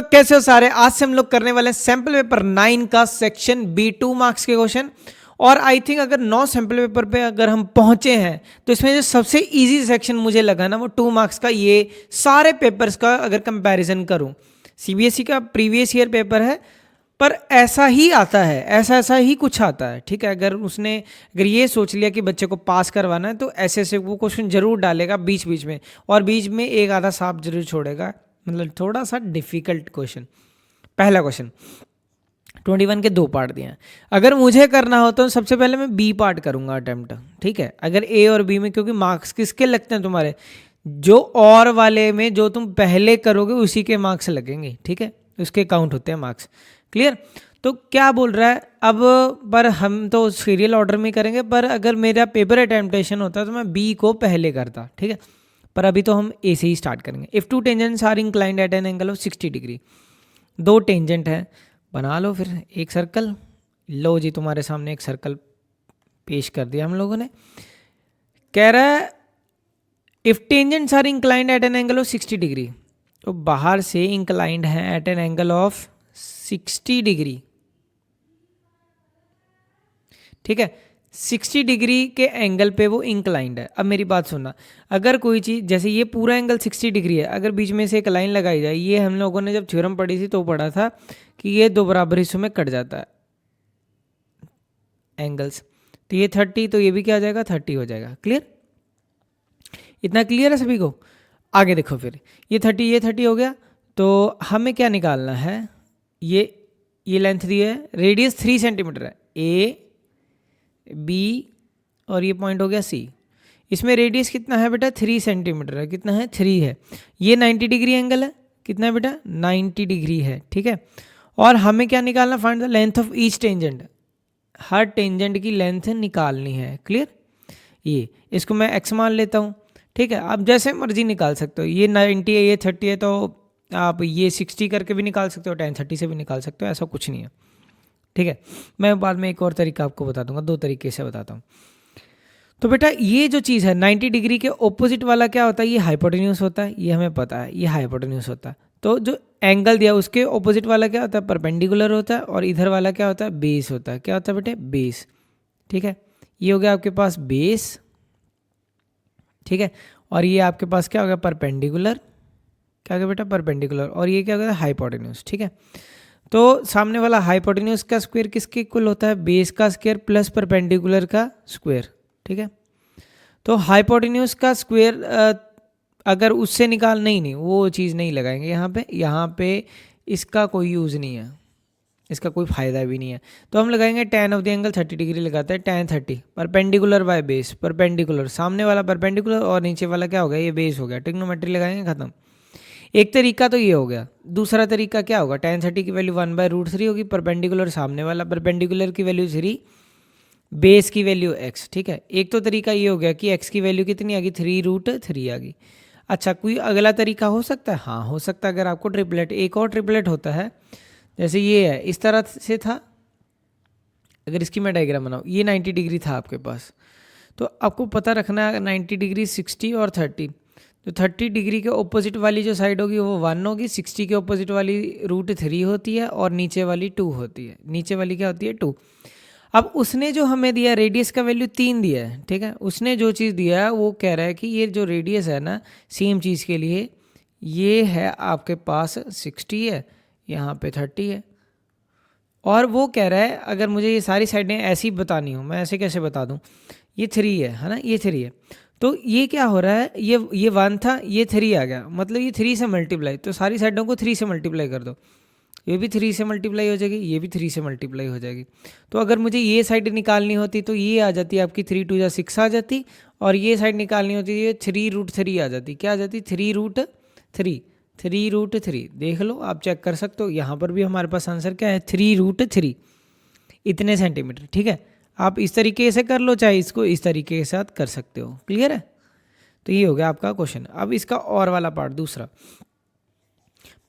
कैसे हो सारे। आज से हम लोग करने वाले हैं सैंपल पेपर 9 का सेक्शन बी 2 मार्क्स के क्वेश्चन। और आई थिंक अगर 9 सैंपल पेपर पे अगर हम पहुंचे हैं तो इसमें जो सबसे इजी सेक्शन मुझे लगा ना वो 2 मार्क्स का, ये सारे पेपर्स का अगर कंपैरिजन करूं, सीबीएसई का प्रीवियस ईयर पेपर है पर ऐसा ही आता है, ऐसा ही कुछ आता है। ठीक है, अगर ये सोच लिया कि बच्चे को पास करवाना है तो ऐसे वो क्वेश्चन जरूर डालेगा बीच बीच में, और बीच में एक आधा सांप जरूर छोड़ेगा, मतलब थोड़ा सा डिफिकल्ट क्वेश्चन। पहला क्वेश्चन 21 के 2 पार्ट दिए हैं। अगर मुझे करना हो तो सबसे पहले मैं बी पार्ट करूंगा अटेम्प्ट। ठीक है, अगर ए और बी में, क्योंकि मार्क्स किसके लगते हैं तुम्हारे, जो और वाले में जो तुम पहले करोगे उसी के मार्क्स लगेंगे। ठीक है, उसके काउंट होते हैं मार्क्स। क्लियर। तो क्या बोल रहा है अब, पर हम तो सीरियल ऑर्डर में करेंगे, पर अगर मेरा पेपर अटेम्प्टेशन होता तो मैं बी को पहले करता। ठीक है, पर अभी तो हम ए से ही स्टार्ट करेंगे। If two tangents are inclined at an angle of 60 degree, दो टेंजेंट है, बना लो फिर एक सर्कल। लो जी, तुम्हारे सामने एक सर्कल पेश कर दिया हम लोगों ने। कह रहा है if tangents are inclined at an angle of 60 degree, तो बाहर से इंक्लाइंड है at an angle of 60 degree. ठीक है, 60 डिग्री के एंगल पे वो इंक्लाइंड है। अब मेरी बात सुनना, अगर कोई चीज़ जैसे ये पूरा एंगल 60 डिग्री है, अगर बीच में से एक लाइन लगाई जाए, ये हम लोगों ने जब थ्योरम पढ़ी थी तो पढ़ा था कि ये दो बराबर हिस्सों में कट जाता है एंगल्स, तो ये 30, तो ये भी क्या हो जाएगा 30 हो जाएगा। क्लियर, इतना क्लियर है सभी को। आगे देखो फिर, ये 30 हो गया, तो हमें क्या निकालना है, ये लेंथ दी है, रेडियस 3 सेंटीमीटर है, ए बी और ये पॉइंट हो गया सी। इसमें रेडियस कितना है बेटा 3 सेंटीमीटर है, कितना है 3 है। ये 90 डिग्री एंगल है, कितना है बेटा 90 डिग्री है। ठीक है, और हमें क्या निकालना, find the length of each tangent, her tangent की लेंथ निकालनी है। क्लियर, ये इसको मैं x मान लेता हूँ। ठीक है, आप जैसे मर्जी निकाल सकते हो, ये 90 है ये 30 है, तो आप ये 60 करके भी निकाल सकते हो, tan 30 से भी निकाल सकते हो, ऐसा कुछ नहीं है। ठीक है, मैं बाद में एक और तरीका आपको बता दूंगा, 2 तरीके से बताता हूँ। तो बेटा ये जो चीज़ है 90 डिग्री के ऑपोजिट वाला क्या होता है, ये हाइपोटेन्यूज होता है, ये हमें पता है, ये हाइपोटेन्यूज होता है। तो जो एंगल दिया उसके ऑपोजिट वाला क्या होता है, परपेंडिकुलर होता है, और इधर वाला क्या होता है, बेस होता है। क्या होता है बेटे, बेस। ठीक है, ये हो गया आपके पास बेस। ठीक है, और ये आपके पास क्या हो गया, परपेंडिकुलर। क्या हो गया बेटा, परपेंडिकुलर, और ये क्या हो गया, हाइपोटेन्यूज। ठीक है, तो सामने वाला हाइपोटेन्यूज का स्क्वायर किसके इक्वल होता है, बेस का स्क्वायर प्लस परपेंडिकुलर का स्क्वायर। ठीक है, तो हाइपोटेन्यूज का स्क्वायर अगर उससे नहीं, वो चीज़ नहीं लगाएंगे यहाँ पे इसका कोई यूज़ नहीं है, इसका कोई फ़ायदा भी नहीं है। तो हम लगाएंगे tan of the angle 30 degree लगाते हैं, tan 30 perpendicular by base, perpendicular सामने वाला परपेंडिकुलर और नीचे वाला क्या हो गया, ये बेस हो गया। ट्रिग्नोमेट्री लगाएंगे, खत्म। एक तरीका तो ये हो गया। दूसरा तरीका क्या होगा, tan 30 की वैल्यू 1/√3 होगी, परपेंडिकुलर सामने वाला परपेंडिकुलर की वैल्यू 3, बेस की वैल्यू x। ठीक है, एक तो तरीका ये हो गया कि x की वैल्यू कितनी आ गई, 3√3 आ गई। अच्छा, कोई अगला तरीका हो सकता है, हाँ हो सकता है। अगर आपको ट्रिपलेट, एक और ट्रिपलेट होता है, जैसे ये है इस तरह से था, अगर इसकी मैं डायग्राम बनाऊँ, ये 90 डिग्री था आपके पास, तो आपको पता रखना है 90 डिग्री 60 और 30, तो 30 डिग्री के ऑपोजिट वाली जो साइड होगी वो 1 होगी, 60 के ऑपोजिट वाली √3 होती है, और नीचे वाली 2 होती है। नीचे वाली क्या होती है, 2। अब उसने जो हमें दिया रेडियस का वैल्यू 3 दिया है। ठीक है, उसने जो चीज़ दिया है वो कह रहा है कि ये जो रेडियस है ना, सेम चीज़ के लिए ये है आपके पास 60 है, यहाँ पे 30 है, और वो कह रहा है अगर मुझे ये सारी साइडें ऐसी बतानी हो, मैं ऐसे कैसे बता दूँ, ये 3 है ना, ये 3 है, तो ये क्या हो रहा है, ये 1 था, ये 3 आ गया, मतलब ये 3 से मल्टीप्लाई, तो सारी साइडों को 3 से मल्टीप्लाई कर दो, ये भी 3 से मल्टीप्लाई हो जाएगी, ये भी 3 से मल्टीप्लाई हो जाएगी। तो अगर मुझे ये साइड निकालनी होती तो ये आ जाती है आपकी 3 2 6 आ जाती, और ये साइड निकालनी होती है 3√3 आ जाती। क्या आ जाती, 3√3 देख लो, आप चेक कर सकते हो, यहाँ पर भी हमारे पास आंसर क्या है, 3√3 इतने सेंटीमीटर। ठीक है, आप इस तरीके से कर लो, चाहे इसको इस तरीके के साथ कर सकते हो। क्लियर है, तो ये हो गया आपका क्वेश्चन। अब इसका और वाला पार्ट दूसरा,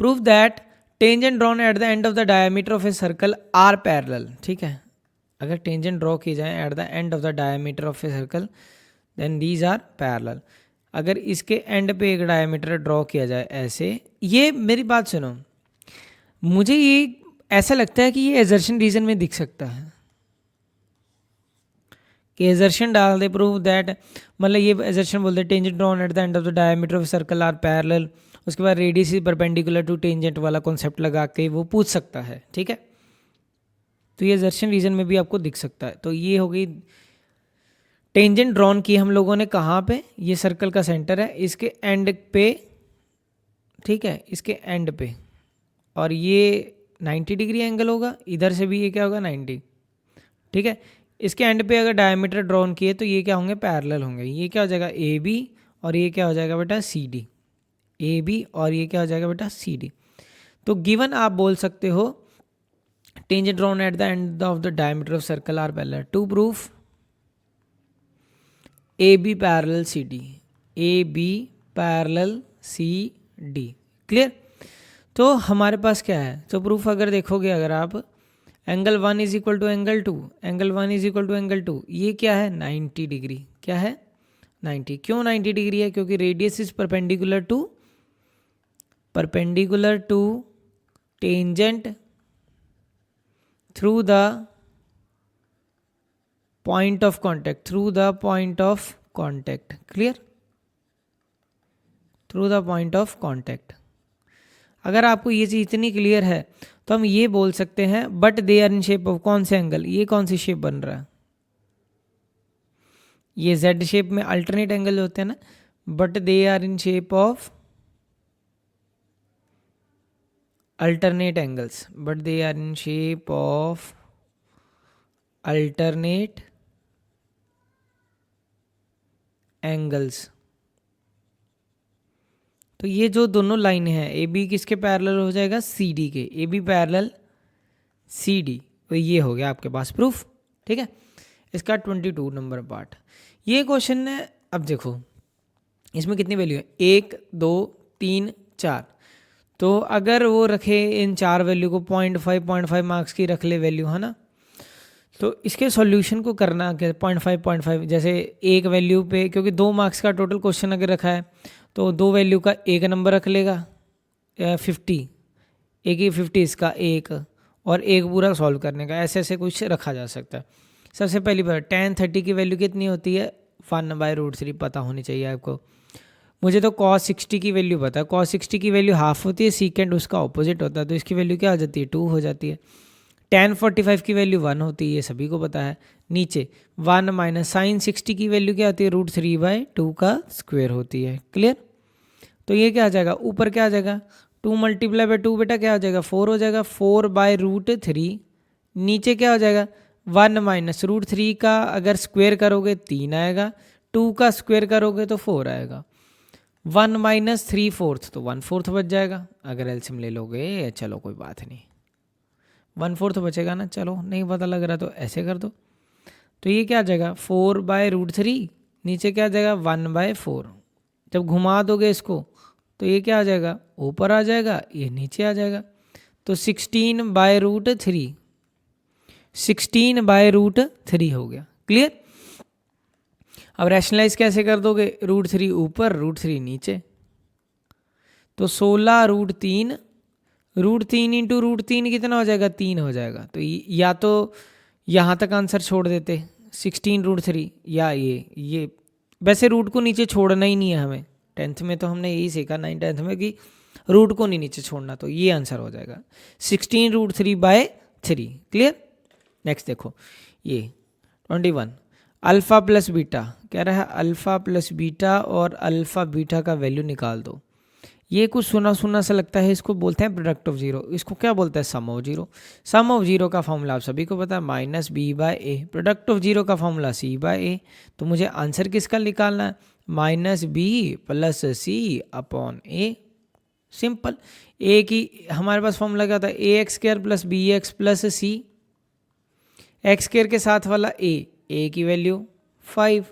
prove that tangent drawn at the end of the diameter of a circle are parallel. ठीक है, अगर टेंजेंट ड्रॉ की जाए at the end of the diameter of a circle, then these are parallel. अगर इसके and पे एक diameter draw किया जाए ऐसे, ये मेरी बात सुनो, मुझे ये ऐसा लगता है कि ये एजर्शन रीजन में दिख सकता है कि एजर्शन डाल दे प्रूव दैट, मतलब ये एजर्शन बोलते हैं tangent drawn at the end of the diameter of circle are parallel, उसके बाद radius is perpendicular to tangent वाला कॉन्सेप्ट लगा के वो पूछ सकता है, ठीक है। तो ये एजर्शन रीजन में भी आपको दिख सकता है। तो ये हो गई टेंजेंट ड्रॉन की हम लोगों ने कहाँ पे, ये सर्कल का सेंटर है, इसके एंड पे, ठीक है, इसके एंड पे, और ये 90 डिग्री एंगल होगा, इधर से भी ये क्या होगा 90, ठीक है। इसके एंड पे अगर डायमीटर ड्रॉन किए तो ये क्या होंगे, पैरेलल होंगे। ये क्या हो जाएगा ए बी, और ये क्या हो जाएगा बेटा सी डी, ए बी और ये क्या हो जाएगा बेटा सी डी। तो गिवन आप बोल सकते हो tangent drawn at the end of the diameter of circle are parallel to proof A B parallel C D, A B parallel C D. Clear. तो हमारे पास क्या है, तो प्रूफ अगर देखोगे, अगर आप angle 1 is equal to angle 2, angle 1 is equal to angle 2, ये क्या है 90 डिग्री, क्या है 90। क्यों 90 डिग्री है, क्योंकि radius is perpendicular to tangent through the point of contact, through the point of contact. Clear, through the point of contact. अगर आपको ये चीज़ इतनी क्लियर है तो हम ये बोल सकते हैं but they are in shape of कौन से एंगल, ये कौन सी शेप बन रहा है, ये जेड शेप में अल्टरनेट एंगल होते हैं ना, but they are in shape of alternate angles, but they are in shape of alternate angles. तो ये जो दोनों लाइन है ए बी किसके पैरेलल हो जाएगा, सी डी के, A B parallel C D. तो ये हो गया आपके पास प्रूफ, ठीक है। इसका 22 नंबर पार्ट ये क्वेश्चन है। अब देखो इसमें कितनी वैल्यू है, 1 2 3 4। तो अगर वो रखे इन 4 वैल्यू को 0.5 मार्क्स की रख ले वैल्यू, है ना, तो इसके सॉल्यूशन को करना क्या, 0.5 जैसे एक वैल्यू पे, क्योंकि 2 मार्क्स का टोटल क्वेश्चन अगर रखा है तो 2 वैल्यू का एक नंबर रख लेगा, 50, एक ही 50 इसका एक, और एक पूरा सॉल्व करने का, ऐसे ऐसे कुछ रखा जा सकता है। सबसे पहली बार tan 30 की वैल्यू कितनी होती है, 1/√3 पता होनी चाहिए आपको। मुझे तो cos 60 की वैल्यू पता है, cos 60 की वैल्यू हाफ होती है, सीकेंड उसका ऑपोजिट होता है, तो इसकी वैल्यू क्या हो जाती है 2 हो जाती है। tan 45 की वैल्यू 1 होती है, ये सभी को पता है। नीचे 1 माइनस sin 60 की वैल्यू क्या होती है, √3/2 का स्क्वायर होती है। क्लियर। तो ये क्या आ जाएगा, ऊपर क्या आ जाएगा 2 × 2 बेटा क्या हो जाएगा 4 हो जाएगा, 4/√3। नीचे क्या हो जाएगा 1 माइनस √3 का अगर स्क्वायर करोगे 3 आएगा, 2 का स्क्वायर करोगे तो 4 आएगा, 1 माइनस 3/4 तो 1/4 बच जाएगा अगर एलसीएम ले लोगे। चलो कोई बात नहीं, 1/4 बचेगा ना, चलो नहीं पता लग रहा तो ऐसे कर दो। तो ये क्या आ जाएगा 4/√3, नीचे क्या आ जाएगा 1/4। जब घुमा दोगे इसको तो ये क्या आ जाएगा ऊपर आ जाएगा, ये नीचे आ जाएगा। तो 16/√3, 16/√3 हो गया। क्लियर। अब रैशनलाइज कैसे कर दोगे, √3 ऊपर √3 नीचे, तो 16√3, √3 इंटू √3 कितना हो जाएगा 3 हो जाएगा। तो या तो यहाँ तक आंसर छोड़ देते 16√3, या ये वैसे रूट को नीचे छोड़ना ही नहीं है हमें, 10th में तो हमने यही सीखा 9th 10th में कि रूट को नहीं नीचे छोड़ना, तो ये आंसर हो जाएगा 16√3/3। क्लियर। नेक्स्ट देखो ये 21, अल्फ़ा प्लस बीटा कह रहा है, अल्फ़ा प्लस बीटा और अल्फ़ा बीटा का वैल्यू निकाल दो। ये कुछ सुना सुना सा लगता है, इसको बोलते हैं प्रोडक्ट ऑफ जीरो, इसको क्या बोलते हैं sum of zero. Sum of zero का फॉर्मूला आप सभी को पता है -b/a, प्रोडक्ट ऑफ जीरो का फॉर्मूला c/a। तो मुझे आंसर किसका निकालना है, -b + c/a। सिंपल। a की हमारे पास फॉर्मूला क्या होता है, ax² + bx + c, x² के साथ वाला a की वैल्यू 5,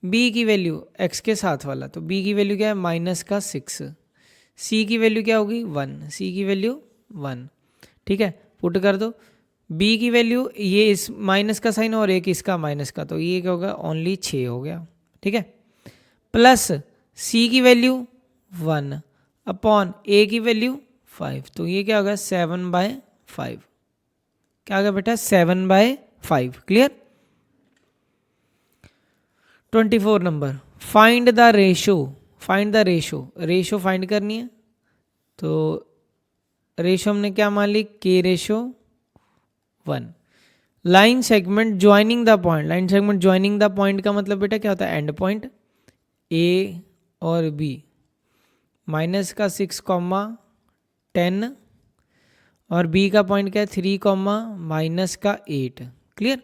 b की वैल्यू x के साथ वाला, तो b की वैल्यू क्या है -6, c की वैल्यू क्या होगी 1, c की वैल्यू 1। ठीक है, पुट कर दो। b की वैल्यू ये इस माइनस का साइन और एक इसका माइनस का, तो ये क्या होगा ओनली 6 हो गया। ठीक है, प्लस c की वैल्यू 1 अपॉन a की वैल्यू 5, तो ये क्या होगा 7/5, क्या होगा बेटा 7/5। Clear. 24 number, find the ratio. Find the ratio, ratio find करनी है। तो रेशो हमने क्या मान ली, k/1। Line segment joining the point, line segment joining the point का मतलब बेटा क्या होता है, एंड पॉइंट ए और बी, -6, 10 और बी का पॉइंट क्या है 3, -8। क्लियर।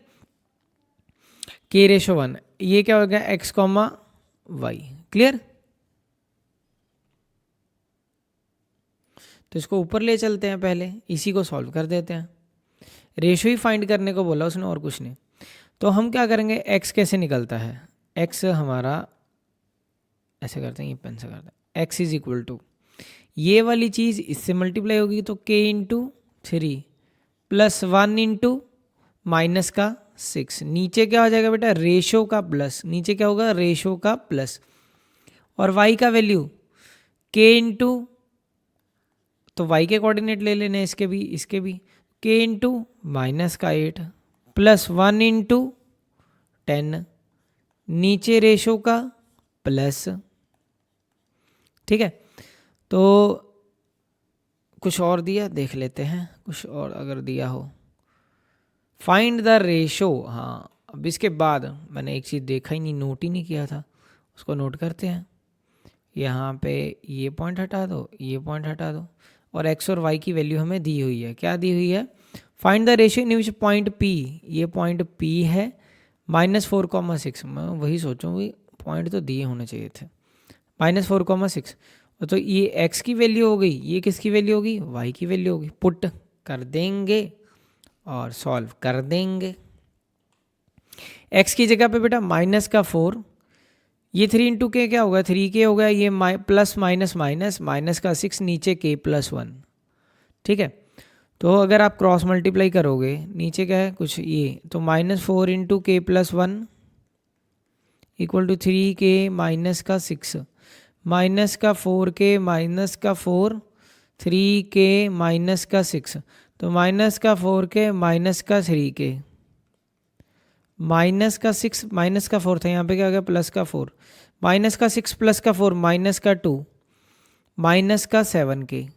k/1, ये क्या हो गया x, y। क्लियर। तो इसको ऊपर ले चलते हैं, पहले इसी को सॉल्व कर देते हैं। रेशो ही फाइंड करने को बोला उसने और कुछ नहीं। तो हम क्या करेंगे, x कैसे निकलता है, x हमारा ऐसे करते हैं, ये पेन से करते हैं, x = ये वाली चीज़ इससे मल्टीप्लाई होगी तो k × 3 + 1 × -6। नीचे क्या हो जाएगा बेटा, रेशो का प्लस, नीचे क्या होगा रेशो का प्लस, और y का वैल्यू k × तो y के कोऑर्डिनेट ले लेने इसके भी इसके भी, k × -8 + 1 × 10, नीचे रेशो का प्लस। ठीक है, तो कुछ और दिया देख लेते हैं, कुछ और अगर दिया हो। फाइंड द रेशो, हाँ अब इसके बाद मैंने एक चीज़ देखा ही नहीं, नोट ही नहीं किया था, उसको नोट करते हैं। यहाँ पे ये पॉइंट हटा दो, ये पॉइंट हटा दो, और x और y की वैल्यू हमें दी हुई है। क्या दी हुई है, find the ratio in which point p, ये पॉइंट p है -4,6। मैं वही सोचूँ भी पॉइंट तो दिए होने चाहिए थे, -4,6। तो ये x की वैल्यू हो गई, ये किसकी वैल्यू होगी, y की वैल्यू होगी। पुट कर देंगे और सॉल्व कर देंगे। x की जगह पे बेटा -4, ये 3 × k क्या होगा 3k हो गया, ये प्लस माइनस माइनस -6, नीचे k + 1। ठीक है, तो अगर आप क्रॉस मल्टीप्लाई करोगे, नीचे क्या है कुछ ये, तो -4 × k + 1 = 3k -6, -4k -4 3k -6, तो -4k -3k, -6 -4 था, यहाँ पे क्या हो गया +4, -6 +4 -2 -7k,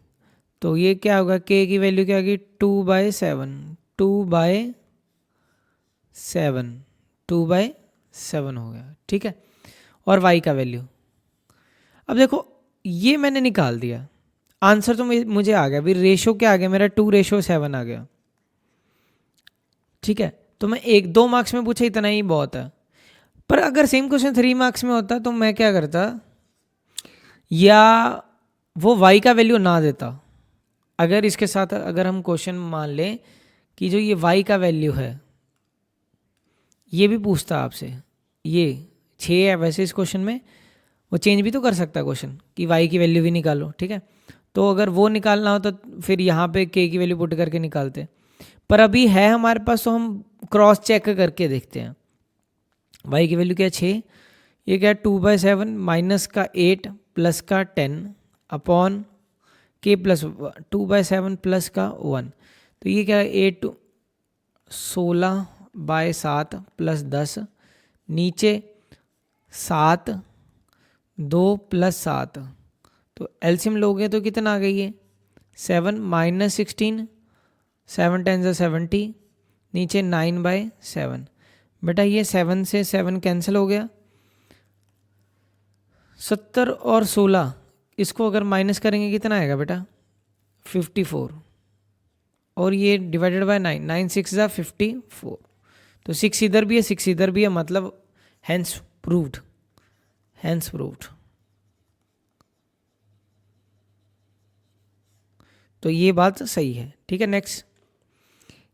तो ये क्या होगा k की वैल्यू क्या होगी 2/7, 2/7 हो गया। ठीक है, और y का वैल्यू, अब देखो ये मैंने निकाल दिया, आंसर तो मुझे आ गया, फिर रेशो क्या आ गया मेरा 2/7 आ गया। ठीक है, तो मैं 1-2 मार्क्स में पूछा इतना ही बहुत है, पर अगर सेम क्वेश्चन 3 मार्क्स में होता तो मैं क्या करता, या वो y का वैल्यू ना देता। अगर इसके साथ अगर हम क्वेश्चन मान लें कि जो ये y का वैल्यू है, ये भी पूछता आपसे, ये 6 है वैसे इस क्वेश्चन में, वो चेंज भी तो कर सकता है क्वेश्चन कि y की वैल्यू भी निकालो। ठीक है, तो अगर वो निकालना हो तो फिर यहाँ पे k की वैल्यू पुट करके निकालते, पर अभी है हमारे पास तो हम क्रॉस चेक करके देखते हैं। y की वैल्यू क्या है 6, ये क्या है 2/7 -8 +10 अपॉन k + 2/7 +1, तो ये क्या है 8 16/7 +10, नीचे 7 2 + 7, तो एलसीएम लोगे तो कितना आ गई है 7 -16, 7 × 70, नीचे 9/7। बेटा ये 7 से 7 कैंसिल हो गया, 70 और 16 इसको अगर माइनस करेंगे कितना आएगा बेटा 54, और ये डिवाइडेड बाय 9, 9 6 = 54, तो 6 इधर भी है 6 इधर भी है, मतलब हैंस प्रूव्ड, हैंस प्रूव्ड। तो ये बात सही है। ठीक है, नेक्स्ट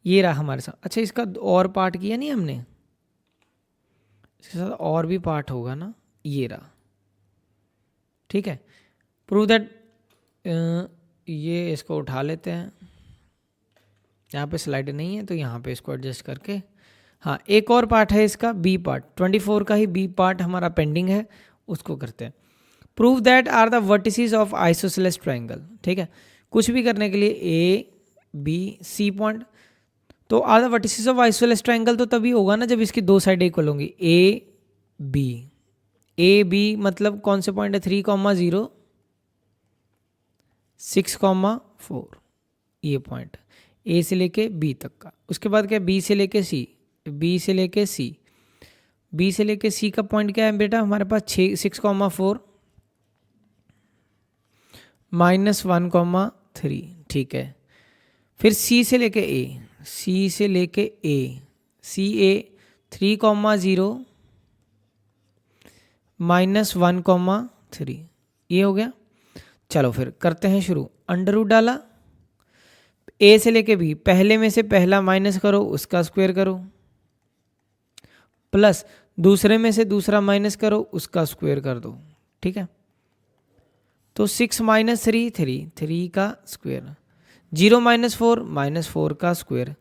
ये रहा हमारे साथ। अच्छा, इसका और पार्ट किया नहीं हमने, इसके साथ और भी पार्ट होगा ना, ये रहा। ठीक है, प्रूव दैट, ये इसको उठा लेते हैं, यहाँ पे स्लाइड नहीं है तो यहाँ पे इसको एडजस्ट करके, हाँ एक और पार्ट है इसका बी पार्ट, 24 का ही बी पार्ट हमारा पेंडिंग है, उसको करते हैं। Prove that are the vertices of isosceles triangle. ठीक है, कुछ भी करने के लिए ए बी सी पॉइंट, तो are the vertices of isosceles triangle तो तभी होगा ना जब इसकी दो साइड इक्वल होंगी। ए बी मतलब कौन से पॉइंट है, 3,0 6,4 ये पॉइंट ए से लेके बी तक का। उसके बाद क्या, बी से लेके सी, बी से लेके सी, बी से लेके सी का पॉइंट क्या है बेटा हमारे पास 6,4 -1,3, ठीक है। फिर सी से लेके ए, सी से लेके ए, सी ए 3,0 -1,3 ये हो गया। चलो फिर करते हैं शुरू। अंडर रूट डाला, ए से लेके बी, पहले में से पहला माइनस करो उसका स्क्वायर करो, प्लस दूसरे में से दूसरा माइनस करो उसका स्क्वायर कर दो, ठीक है। तो 6 - 3 3, 3 का स्क्वायर, 0 - 4 -4 का स्क्वायर,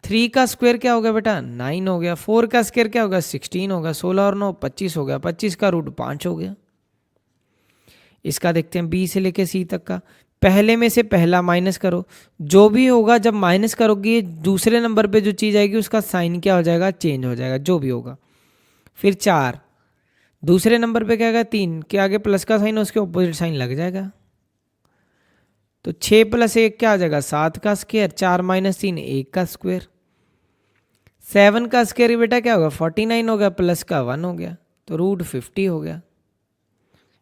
3 का स्क्वायर क्या हो गया बेटा 9 हो गया, 4 का स्क्वायर क्या होगा 16 होगा, 16 और 9 25 हो गया, 25 का रूट 5 हो गया। इसका देखते हैं बी से लेके सी तक का, पहले में से पहला माइनस करो, जो भी होगा जब माइनस करोगे दूसरे नंबर पे जो चीज़ आएगी उसका साइन क्या हो जाएगा, चेंज हो जाएगा जो भी होगा। फिर 4, दूसरे नंबर पे क्या आएगा 3 के आगे प्लस का साइन उसके ऑपोजिट साइन लग जाएगा। तो 6 + 1 क्या आ जाएगा 7 का स्क्वायर, 4 - 3 1 का स्क्वायर, 7 का स्क्वायर बेटा क्या होगा 49 हो गया, प्लस का 1 हो गया, तो रूट 50 हो गया।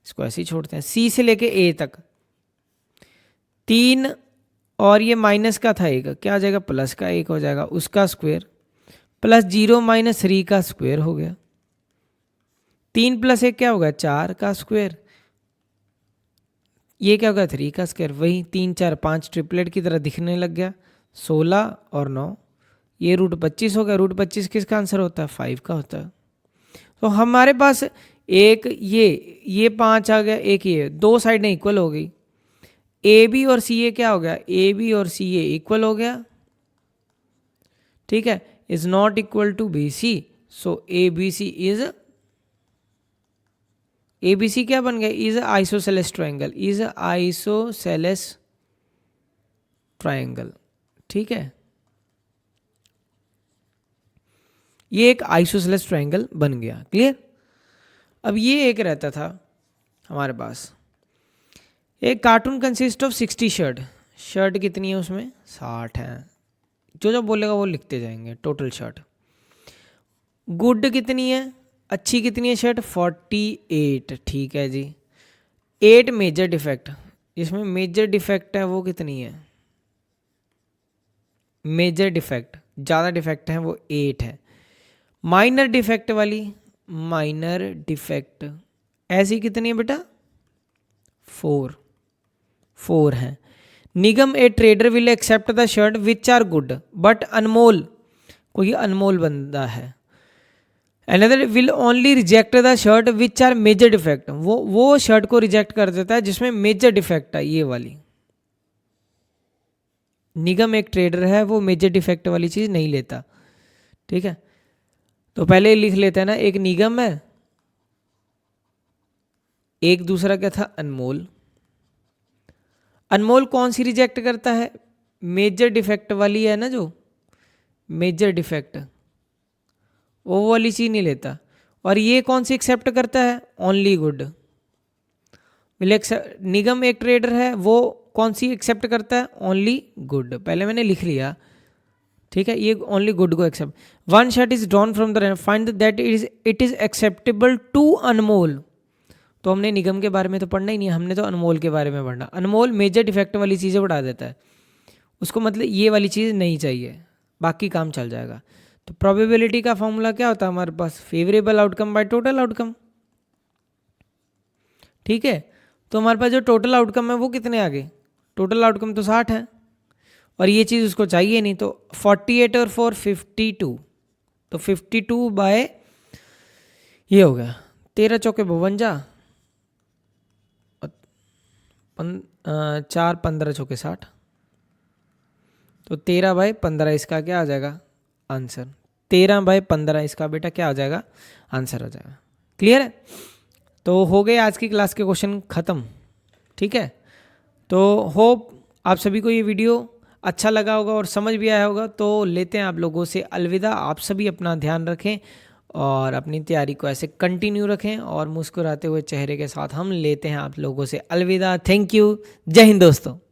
इसको ऐसे ही छोड़ते हैं। सी से लेके ए तक 3 और ये माइनस का था 1, क्या आ जाएगा प्लस का 1 हो जाएगा, उसका स्क्वायर, प्लस 0 - 3 का स्क्वायर हो गया, 3 + 1 क्या होगा 4 का स्क्वायर, ये क्या होगा 3 का स्क्वायर, वही 3 4 5 ट्रिपलेट की तरह दिखने लग गया। 16 और 9 ये रूट 25 हो गया, रूट 25 किसका आंसर होता है 5 का होता है। तो हमारे पास एक ये 5 आ गया, एक ये, दो साइडें इक्वल हो गई। ए बी और सी ए क्या हो गया, ए बी और सी ए इक्वल हो गया, ठीक है, is not equal to B C, so A B C is, A B C क्या बन गया, is isosceles triangle, is isosceles triangle, ठीक है। ये एक आइसोसेलेस ट्रायंगल बन गया, क्लियर। अब ये एक रहता था हमारे पास, एक cartoon consist of 60 shirt, shirt कितनी है उसमें 60 है, जो बोलेगा वो लिखते जाएंगे, टोटल शर्ट। गुड कितनी है, अच्छी कितनी है शर्ट 48, ठीक है जी। 8 मेजर डिफेक्ट, इसमें मेजर डिफेक्ट है वो कितनी है, मेजर डिफेक्ट ज़्यादा डिफेक्ट है वो 8 है। माइनर डिफेक्ट वाली, माइनर डिफेक्ट ऐसी कितनी है बेटा 4 है। Nigam a trader will accept the shirt which are good but Anmol, कोई अनमोल बंदा है। Another will only reject the shirt which are major defect, वो शर्ट को रिजेक्ट कर देता है जिसमें मेजर डिफेक्ट है, ये वाली। निगम एक ट्रेडर है, वो मेजर डिफेक्ट वाली चीज़ नहीं लेता, ठीक है। तो पहले लिख लेते हैं ना, एक निगम है, एक दूसरा क्या था अनमोल। अनमोल कौन सी रिजेक्ट करता है, मेजर डिफेक्ट वाली है ना, जो मेजर डिफेक्ट वो वाली चीज़ नहीं लेता। और ये कौन सी एक्सेप्ट करता है, ओनली गुड। निगम एक ट्रेडर है, वो कौन सी एक्सेप्ट करता है, ओनली गुड, पहले मैंने लिख लिया, ठीक है। ये ओनली गुड को accept. One shirt is drawn from the find that it is acceptable to Anmol, तो हमने निगम के बारे में तो पढ़ना ही नहीं, हमने तो अनमोल के बारे में पढ़ना। अनमोल मेजर डिफेक्ट वाली चीज़ें उड़ा देता है, उसको मतलब ये वाली चीज़ नहीं चाहिए, बाकी काम चल जाएगा। तो प्रोबेबिलिटी का फॉर्मूला क्या होता है हमारे पास, favourable outcome by total outcome, ठीक है। तो हमारे पास जो टोटल आउटकम है वो कितने आ गए, टोटल आउटकम तो 60 है, और ये चीज़ उसको चाहिए नहीं, तो 48 और 4 52, तो 52 बाय ये हो गया 13 चौके 52, 4 15 चौके 60, तो 13 बाय 15 इसका क्या आ जाएगा आंसर, 13 बाय 15 इसका बेटा क्या आ जाएगा आंसर हो जाएगा। क्लियर है। तो हो गए आज की क्लास के क्वेश्चन ख़त्म, ठीक है। तो होप आप सभी को ये वीडियो अच्छा लगा होगा और समझ भी आया होगा। तो लेते हैं आप लोगों से अलविदा। आप सभी अपना ध्यान रखें और अपनी तैयारी को ऐसे कंटिन्यू रखें और मुस्कुराते हुए चेहरे के साथ हम लेते हैं आप लोगों से अलविदा। Thank you. जय हिंद दोस्तों।